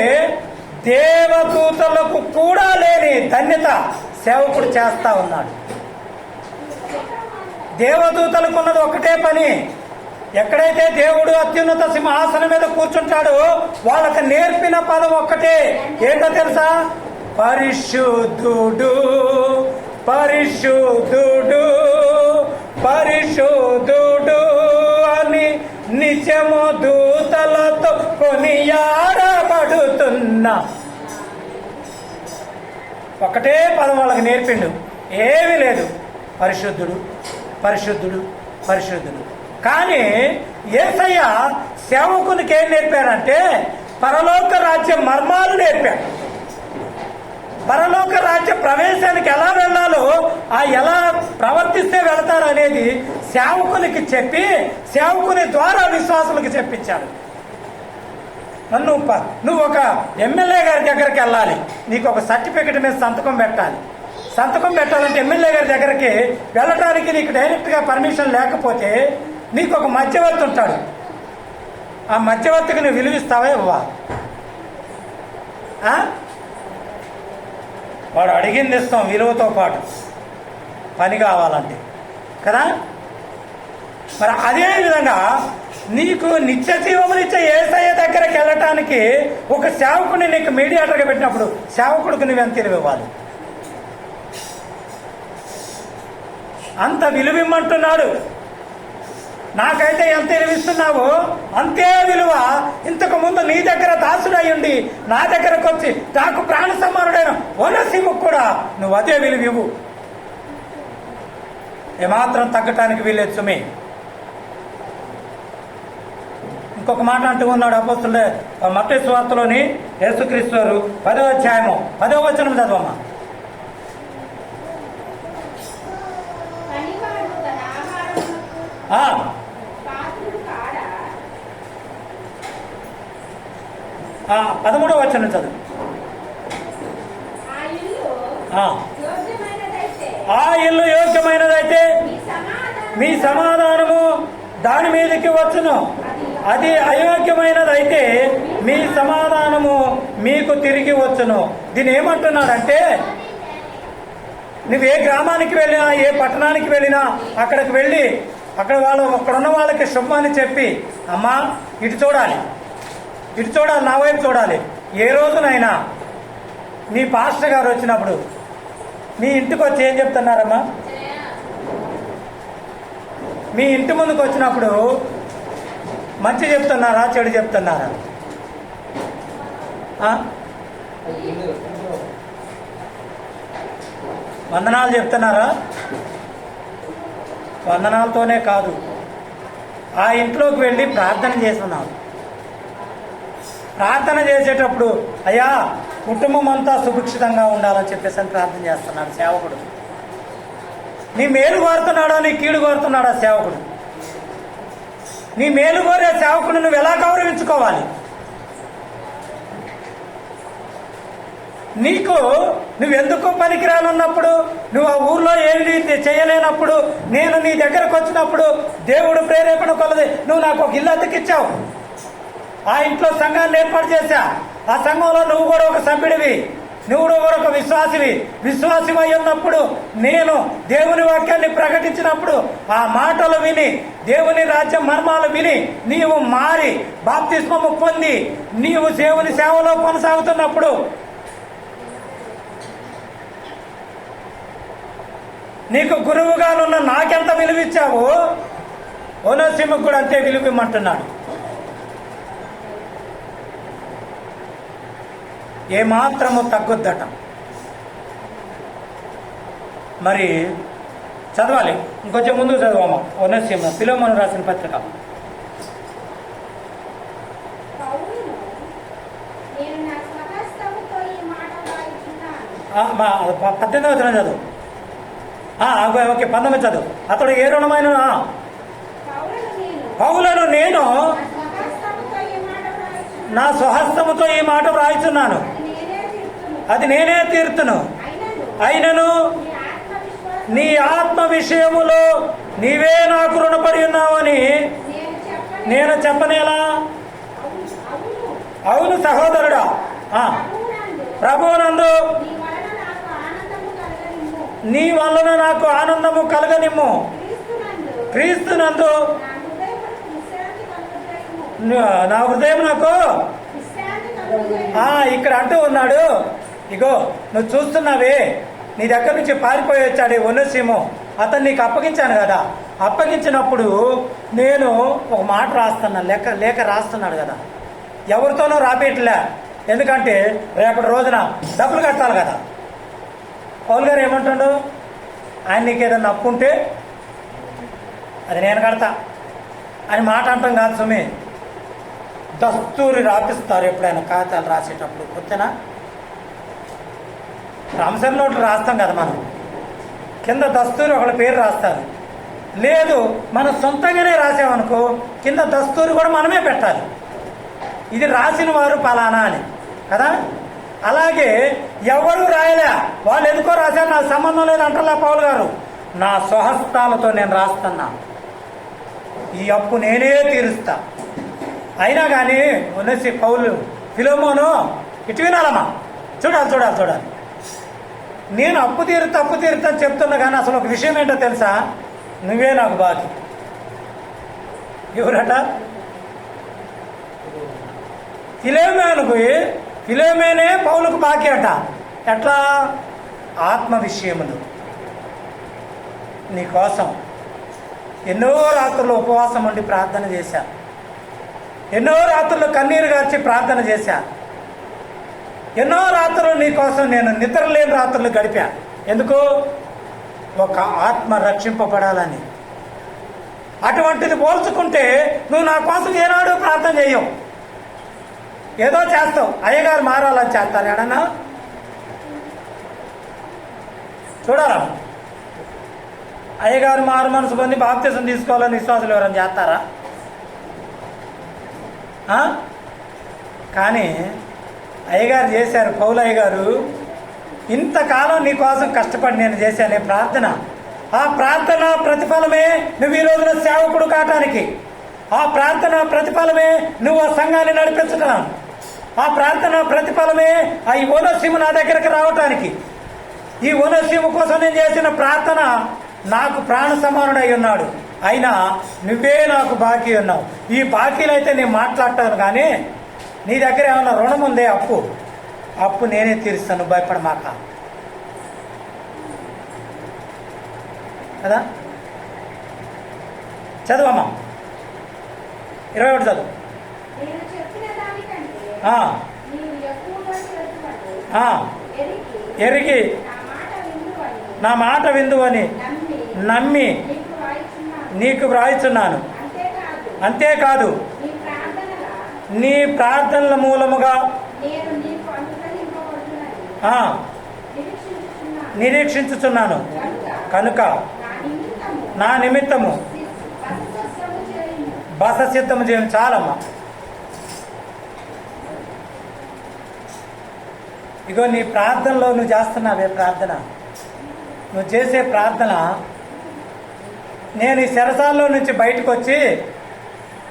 దేవదూతలకు కూడా లేని ధన్యత సేవకుడు చేస్తా ఉన్నాడు. దేవదూతలకు ఉన్నది ఒకటే పని. ఎక్కడైతే దేవుడు అత్యున్నత సింహాసనం మీద కూర్చుంటాడో వాళ్ళకి నేర్పిన పదం ఒక్కటే. ఏంటో తెలుసా? పరిశుద్ధుడు, పరిశుద్ధుడు, పరిశుద్ధుడు అని నిత్యము దూతలతో కొనియాడబడుతున్నా. ఒకటే పదం వాళ్ళకి నేర్పిండు, ఏమీ లేదు. పరిశుద్ధుడు, పరిశుద్ధుడు పరిశుద్ధుడు. కానీ యేసయ్య సేవకునికి ఏం నేర్పారంటే పరలోక రాజ్య మర్మాలు నేర్పారు. పరలోక రాజ్య ప్రవేశానికి ఎలా వెళ్ళాలో, ఎలా ప్రవర్తిస్తే వెళతారు అనేది సేవకునికి చెప్పి సేవకుని ద్వారా విశ్వాసులకు చెప్పించాడు. నువ్వు ఒక ఎమ్మెల్యే గారి దగ్గరికి వెళ్ళాలి, నీకు ఒక సర్టిఫికెట్ మీద సంతకం పెట్టాలి. సంతకం పెట్టాలంటే ఎమ్మెల్యే గారి దగ్గరికి వెళ్ళటానికి నీకు డైరెక్ట్గా పర్మిషన్ లేకపోతే నీకు ఒక మధ్యవర్తి ఉంటాడు. ఆ మధ్యవర్తికి నువ్వు విలువిస్తావా ఇవ్వా? వాడు అడిగింది ఇస్తాం విలువతో పాటు, పని కావాలంటే కదా. మరి అదే విధంగా నీకు నిత్య జీవమునిచ్చే యేసయ్య దగ్గరికి వెళ్ళటానికి ఒక సేవకుని నీకు మీడియేటర్గా పెట్టినప్పుడు సేవకుడికి నువ్వు ఎంత విలువ ఇవ్వాలి? అంత విలువిమ్మంటున్నాడు. నాకైతే ఎంత విలువిస్తున్నావో అంతే విలువ ఇంతకు ముందు నీ దగ్గర దాసుడయ్యుండి నా దగ్గరకు వచ్చి నాకు ప్రాణ సమానుడైన ఓనసీముకు కూడా నువ్వు అదే విలువ ఇవ్వు. ఏమాత్రం తగ్గటానికి వీలేదు సుమి. ఇంకొక మాట అంటూ ఉన్నాడు అపోస్తలుడు మత్తయి సువార్తలోని యేసుక్రీస్తు వారు 10వ అధ్యాయము 10వ వచనం చదవమ్మా. ఆ 13వ వచనం చదువు. ఆ ఇల్లు యోగ్యమైనదైతే మీ సమాధానము దాని మీదకి వచ్చును, అది అయోగ్యమైనదైతే మీ సమాధానము మీకు తిరిగి వచ్చును. దీన్ని ఏమంటున్నాడంటే నువ్వు ఏ గ్రామానికి వెళ్ళినా ఏ పట్టణానికి వెళ్ళినా అక్కడికి వెళ్ళి అక్కడున్న వాళ్ళకి శుభాన్ని చెప్పి అమ్మా ఇటు చూడాలి నా వైపు చూడాలి. ఏ రోజునైనా మీ పాస్టర్ గారు వచ్చినప్పుడు మీ ఇంటికి వచ్చి ఏం చెప్తున్నారమ్మా? మీ ఇంటి ముందుకు వచ్చినప్పుడు మంచి చెప్తున్నారా చెడు చెప్తున్నారా? వందనాలు చెప్తున్నారా? వందనాలతోనే కాదు, ఆ ఇంట్లోకి వెళ్ళి ప్రార్థన చేస్తున్నాం. ప్రార్థన చేసేటప్పుడు అయ్యా కుటుంబం అంతా సుభిక్షితంగా ఉండాలని చెప్పేసి ప్రార్థన చేస్తున్నాడు సేవకుడు. నీ మేలు కోరుతున్నాడా నీ కీడు కోరుతున్నాడా సేవకుడు? నీ మేలు కోరే సేవకుడు నువ్వు ఎలా గౌరవించుకోవాలి? నువ్వెందుకు పనికిరానున్నప్పుడు, నువ్వు ఆ ఊర్లో ఏమి చేయలేనప్పుడు, నేను నీ దగ్గరకు వచ్చినప్పుడు దేవుడు ప్రేరేపణ కొలది నువ్వు నాకు ఒక ఇల్లు అద్దెకిచ్చావు. ఆ ఇంట్లో సంఘాన్ని ఏర్పాటు చేశా. ఆ సంఘంలో నువ్వు కూడా ఒక సభ్యుడివి, నువ్వు కూడా ఒక విశ్వాసి అయి ఉన్నప్పుడు నేను దేవుని వాక్యాన్ని ప్రకటించినప్పుడు ఆ మాటలు విని దేవుని రాజ్యం మర్మాలు విని నీవు మారి బాప్తిస్మము పొంది నీవు దేవుని సేవలో కొనసాగుతున్నప్పుడు నీకు గురువుగానున్న నాకెంత విలువిచ్చావు, ఓనసీముకు కూడా అంతే విలువిమ్మంటున్నాడు. ఏమాత్రము తగ్గొద్దట. మరి చదవాలి, ఇంకొంచెం ముందు చదవమ్మా. ఓనసీమ ఫిలోమోను రాసిన పత్రిక 18వ చదువు. ఓకే 19 చదువు. అతడు ఏ రుణమైన పౌలను నేను నా స్వహస్తముతో ఈ మాట వ్రాయిచున్నాను, అది నేనే తీర్తును. అయినను నీ ఆత్మ విషయములో నీవే నాకు రుణపడి ఉన్నావని నేను చెప్పనేలా? అవును సహోదరుడా, ప్రభువునందు నీ వలన నాకు ఆనందము కలగనిమ్ము, క్రీస్తునందు నా హృదయం నాకు ఇక్కడ అంటూ ఉన్నాడు. ఇగో నువ్వు చూస్తున్నావే, నీ దగ్గర నుంచి పారిపోయి వచ్చాడు ఓనసీము, అతను నీకు అప్పగించాను కదా. అప్పగించినప్పుడు నేను ఒక మాట రాస్తున్నా, లేఖ రాస్తున్నాడు కదా. ఎవరితోనూ రాపేయట్లే, ఎందుకంటే రేపటి రోజున డబ్బులు కట్టాలి కదా. పౌలు గారు ఏమంటాడు, ఆయన నీకు ఏదన్నా అప్పు ఉంటే అది నేను కడతా అని మాట అంటాం కాదు సుమి. దస్తూరి రాపిస్తారు ఎప్పుడైనా కాగితాలు రాసేటప్పుడు, కొత్తనా రామసర్ నోట్లు రాస్తాం కదా మనం, కింద దస్తూరి ఒకళ్ళ పేరు రాస్తారు. లేదు మనం సొంతంగానే రాసామనుకో కింద దస్తూరి కూడా మనమే పెట్టాలి, ఇది రాసిన వారు పలానా అని కదా. అలాగే ఎవరు రాయలే, వాళ్ళు ఎందుకో రాశారు, నాకు సంబంధం లేదు అంటారా పౌలు గారు. నా స్వహస్తాలతో నేను రాస్తున్నా, ఈ అప్పు నేనే తీరుస్తా. అయినా కానీ ఉన్నసి పౌలు ఫిలోమోను ఇటు వినాలమ్మా, చూడాలి. నేను అప్పు తీరుతా అని చెప్తున్నా, కానీ అసలు ఒక విషయం ఏంటో తెలుసా, నువ్వే నాకు బాకీ. ఎవరట? ఫిలోమేనే పౌలుకు బాకీ అట. ఎట్లా? ఆత్మ విషయములు నీకోసం ఎన్నో రాత్రులు ఉపవాసం ఉండి ప్రార్థన చేశా, ఎన్నో రాత్రులు కన్నీరు గార్చి ప్రార్థన చేశా, ఎన్నో రాత్రులు నీకోసం నేను నిద్రలేని రాత్రులు గడిపా. ఎందుకు? ఒక ఆత్మ రక్షింపబడాలని. అటువంటిది పోల్చుకుంటే నువ్వు నా కోసం ఏనాడు ప్రార్థన చేయవు, ఏదో చేస్తావు. అయ్యగారు మారాలని చేస్తారు ఎడన్నా? చూడాలా? అయ్యగారు మారు మనసు పొంది బాప్తిసం తీసుకోవాలని విశ్వాసులు ఎవరైనా చేస్తారా? కానీ అయ్యగారు చేశారు. పౌలు అయ్యగారు ఇంతకాలం నీ కోసం కష్టపడి నేను చేశానే ప్రార్థన, ఆ ప్రార్థన ప్రతిఫలమే నువ్వు ఈ రోజున సేవకుడు కావటానికి, ఆ ప్రార్థన ప్రతిఫలమే నువ్వు ఆ సంఘాన్ని నడిపించడం, ఆ ప్రార్థన ప్రతిఫలమే ఆ ఈ ఓనసీము నా దగ్గరకు రావటానికి. ఈ ఓనసీము కోసం నేను చేసిన ప్రార్థన నాకు ప్రాణ సమానుడై ఉన్నాడు. అయినా నువ్వే నాకు బాకీ ఉన్నావు. ఈ బాకీలు అయితే నేను మాట్లాడతాను, కానీ నీ దగ్గర ఏమన్నా రుణం ఉందే, అప్పు నేనే తీరుస్తాను, భయపడమాక కదా. చదువమ్మా, 21 చదువు. ఎరిగి నా మాట విందువని నమ్మి నీకు వ్రాయిచున్నాను. అంతేకాదు నీ ప్రార్థనల మూలముగా నిరీక్షించుచున్నాను కనుక నా నిమిత్తము బస సిద్ధము చేయడం. చాలమ్మా, ఇగో నీ ప్రార్థనలో నువ్వు చేస్తున్నావే ప్రార్థన, నువ్వు చేసే ప్రార్థన, నేను ఈ చెరసాల్లో నుంచి బయటకు వచ్చి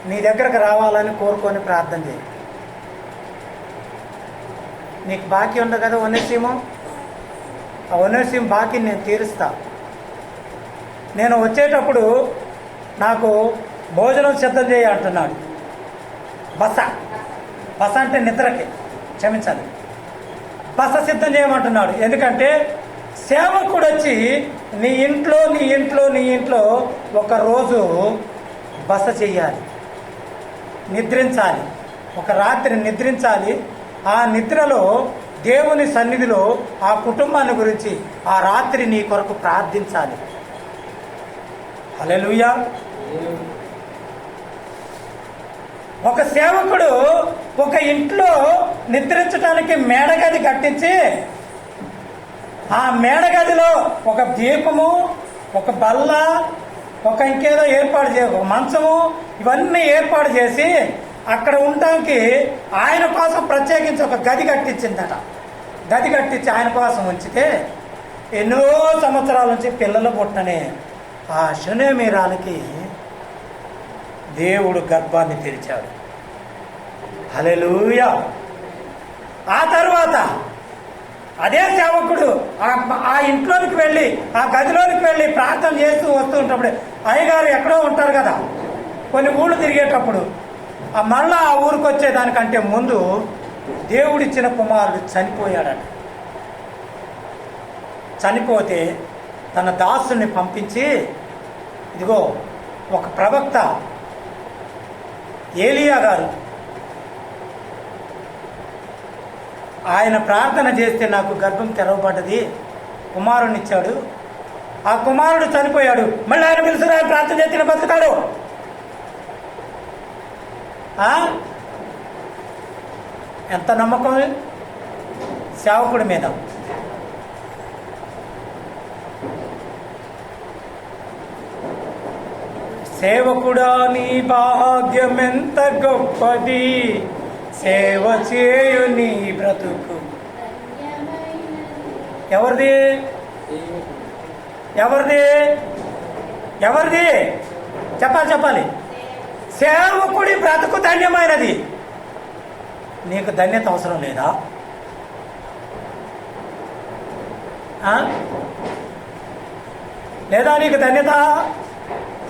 నీ దగ్గరకు రావాలని కోరుకొని ప్రార్థన చేయి. నీకు బాకీ ఉంది కదా ఒనేసిము, ఆ ఒనేసిము బాకీని నేను తీరుస్తా. నేను వచ్చేటప్పుడు నాకు భోజనం సిద్ధం చేయ అంటున్నాడు. బస అంటే నిద్రకి, క్షమించాలి, బస సిద్ధం చేయమంటున్నాడు. ఎందుకంటే సేవకుడు వచ్చి నీ ఇంట్లో ఒక రోజు బస చెయ్యాలి, నిద్రించాలి, ఒక రాత్రి నిద్రించాలి. ఆ నిద్రలో దేవుని సన్నిధిలో ఆ కుటుంబాన్ని గురించి ఆ రాత్రి నీ కొరకు ప్రార్థించాలి. హల్లెలూయా. ఒక సేవకుడు ఒక ఇంట్లో నిద్రించడానికి మేడగది కట్టించి ఆ మేడగదిలో ఒక దీపము, ఒక బల్ల, ఒక ఇంకేదో ఏర్పాటు చేసి, ఒక మంచము, ఇవన్నీ ఏర్పాటు చేసి అక్కడ ఉండటానికి ఆయన కోసం ప్రత్యేకించి ఒక గది కట్టించిందట. గది కట్టించి ఆయన కోసం ఉంచితే ఎన్నో సంవత్సరాల నుంచి పిల్లలు పుట్టనే ఆ శూనేమీరాలకి దేవుడు గర్భాన్ని తెరిచాడు. హల్లెలూయా. ఆ తర్వాత అదే సేవకుడు ఆ ఇంట్లోనికి వెళ్ళి, ఆ గదిలోనికి వెళ్ళి ప్రార్థన చేస్తూ వస్తూ ఉంటప్పుడు, అయ్యగారు ఎక్కడో ఉంటారు కదా, కొన్ని ఊళ్ళు తిరిగేటప్పుడు మళ్ళా ఆ ఊరికి వచ్చేదానికంటే ముందు దేవుడిచ్చిన కుమారుడు చనిపోయాడట. చనిపోతే తన దాసుని పంపించి, ఇదిగో ఒక ప్రవక్త ఏలియా గారు, ఆయన ప్రార్థన చేస్తే నాకు గర్భం తెరవబడ్డది, కుమారునిచ్చాడు, ఆ కుమారుడు చనిపోయాడు, మళ్ళీ ఆయన పిలుచురా ప్రార్థన చేసిన బతుకుతాడు. ఎంత నమ్మకం సేవకుడి మీద. సేవకుడా నీ భాగ్యం ఎంత గొప్పది, సేవ చేయు నీ బ్రతుకు. ఎవరిది ఎవరిది ఎవరిది చెప్పాలి. సేవకుడి బ్రతుకు ధన్యమైనది. నీకు ధన్యత అవసరం లేదా? లేదా నీకు ధన్యత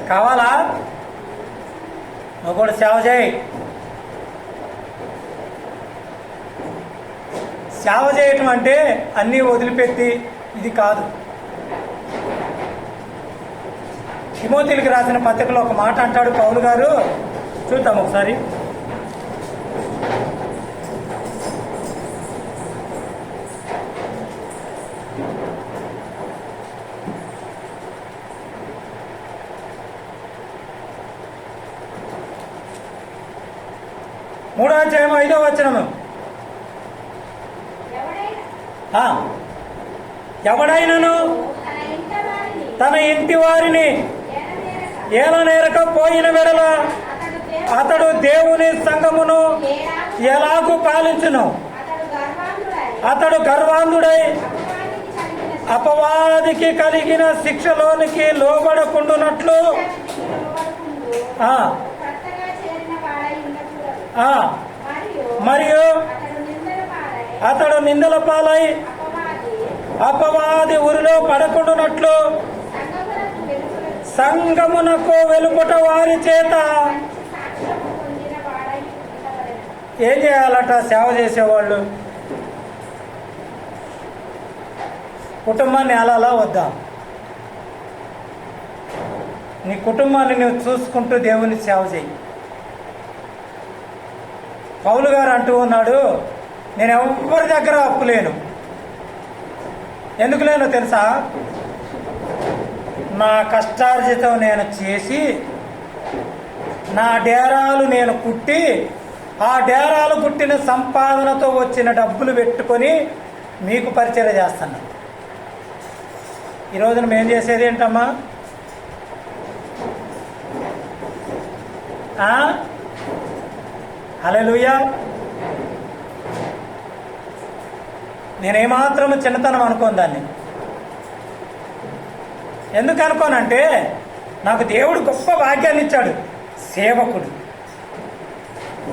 కావాలా? నువ్వు కూడా సేవ చేయి. సేవ చేయటం అంటే అన్నీ వదిలిపెట్టి ఇది కాదు. తిమోతికి రాసిన పత్రికలో ఒక మాట అంటాడు పౌలు గారు, చూద్దాం ఒకసారి. మూడో అధ్యాయం 5వ వచనము. ఎవడైనను తన ఇంటి వారిని ఏలనేరక పోయిన వెడల అతడు దేవుని సంఘమును ఎలాగూ పాలించును. అతడు గర్వాంధుడై అపవాదికి కలిగిన శిక్షలోనికి లోబడకుండునట్లు మరియు అతడు నిందల పాలై అపవాది ఉరిలో పడకుండునట్లు సంఘమునకు వెలుపట వారి చేత ఏం చేయాలట? సేవ చేసేవాళ్ళు కుటుంబాన్ని అలా వద్దా? నీ కుటుంబాన్ని నువ్వు చూసుకుంటూ దేవుని సేవ చేయి. పౌలు గారు అంటూ ఉన్నాడు, నేను ఎవరి దగ్గర అప్పు లేను. ఎందుకు లేనో తెలుసా? నా కష్టార్జితం నేను చేసి నా డేరాలు నేను కుట్టి ఆ డేరాలు కుట్టిన సంపాదనతో వచ్చిన డబ్బులు పెట్టుకొని మీకు పరిచయం చేస్తున్నాను. ఈ రోజున మేము చేసేది ఏంటమ్మా? హల్లెలూయా. నేనేమాత్రము చిన్నతనం అనుకోను దాన్ని. ఎందుకు అనుకోనంటే నాకు దేవుడు గొప్ప భాగ్యాన్ని ఇచ్చాడు. సేవకుడు,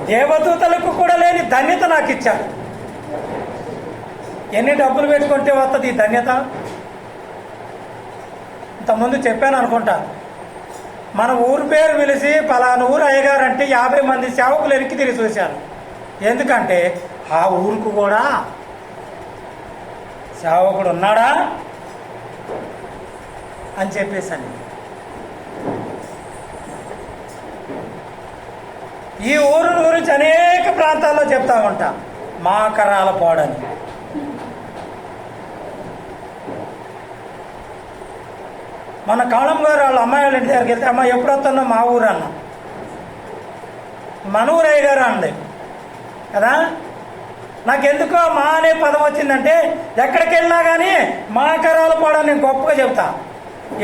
దేవదూతలకు కూడా లేని ధన్యత నాకు ఇచ్చాడు. ఎన్ని డబ్బులు పెట్టుకుంటే వస్తుంది ఈ ధన్యత? ఇంతకుముందు చెప్పాను అనుకుంటా, మన ఊరు పేరు పిలిచి పలానా ఊరు అయ్యగారంటే 50 మంది సేవకులు ఎనికి తిరిగి చూశారు. ఎందుకంటే ఆ ఊరుకు కూడా సేవకుడు ఉన్నాడా అని చెప్పేసాను. ఈ ఊరు గురించి అనేక ప్రాంతాల్లో చెప్తా ఉంటా, మాకరాల పాడని. మన కాళం గారు వాళ్ళ అమ్మాయి వాళ్ళ ఇంటి దగ్గరికి వెళ్తే, అమ్మ ఎప్పుడు వస్తున్నా మా ఊరు అన్న. మన ఊరు అయ్య గారు అండి కదా. నాకెందుకో మా అనే పదం వచ్చిందంటే ఎక్కడికి వెళ్ళినా కానీ మాకరాల పాడని నేను గొప్పగా చెప్తా.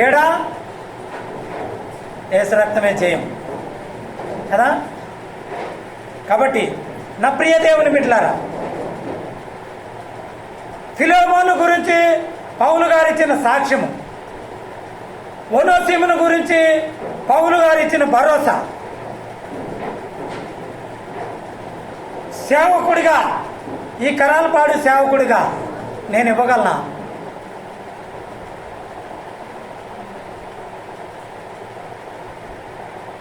ఏడా ఏసు రక్తమే చేయం కదా. కాబట్టి నా ప్రియ దేవుని బిడ్డలారా, ఫిలోమోను గురించి పౌలు గారు ఇచ్చిన సాక్ష్యము, ఒనోసిమును గురించి పౌలు గారు ఇచ్చిన భరోసా, సేవకుడిగా ఈ కరాలపాడు సేవకుడిగా నేను ఇవ్వగలనా?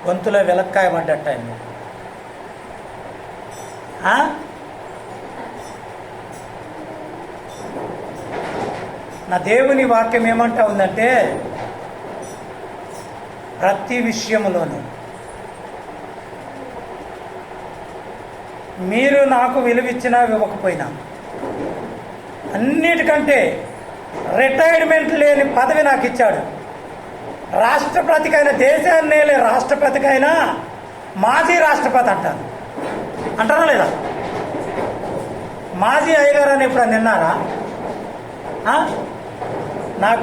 గొంతులో వెలక్కాయ పడ్డట్టు అయింది. నా దేవుని వాక్యం ఏమంటా ఉందంటే, ప్రతి విషయంలోనూ మీరు నాకు విలువిచ్చినా ఇవ్వకపోయినా, అన్నిటికంటే రిటైర్మెంట్ లేని పదవి నాకు ఇచ్చాడు. రాష్ట్రపతికైనా, దేశాన్ని రాష్ట్రపతికైనా మాజీ రాష్ట్రపతి అంటారు. అంటారా లేదా? మాజీ అయ్యగారు అని ఇప్పుడు నిన్నారా? నాకు